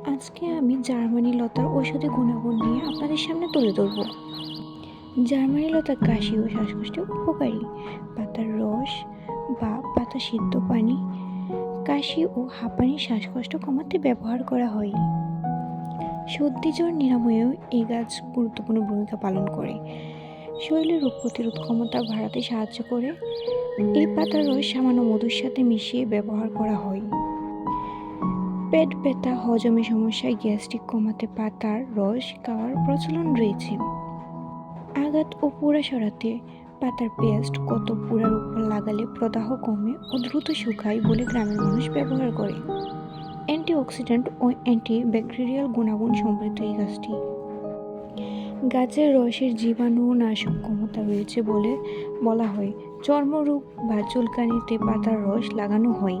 আজকে আমি জার্মানি লতার ঔষধি গুণাগুণ নিয়ে আপনাদের সামনে তুলে ধরব। জার্মানি লতা কাশি ও শ্বাসকষ্টে উপকারী। পাতার রস বা পাতা সিদ্ধ পানি কাশি ও হাঁপানি শ্বাসকষ্ট কমাতে ব্যবহার করা হয়। সর্দি জ্বর নিরাময়েও এই গাছ গুরুত্বপূর্ণ ভূমিকা পালন করে। শরীরের রোগ প্রতিরোধ ক্ষমতা বাড়াতে সাহায্য করে। এই পাতার রস সামান্য মধুর সাথে মিশিয়ে ব্যবহার করা হয়। পেট ব্যথা, হজমের সমস্যায় গ্যাস্ট্রিক কমাতে পাতার রস খাওয়ার প্রচলন রয়েছে। আঘাত ও পোড়া সরাতে পাতার পেস্ট পোড়ার উপর লাগালে প্রদাহ কমে ও দ্রুত শুকায় বলে গ্রামের মানুষ ব্যবহার করে। অ্যান্টিঅক্সিডেন্ট ও অ্যান্টিব্যাকটেরিয়াল গুণাগুণ সমৃদ্ধ এই গাছটি। গাছের রসের জীবাণুনাশক ক্ষমতা রয়েছে বলে বলা হয়। চর্মরোগ বা চুলকানিতে পাতার রস লাগানো হয়।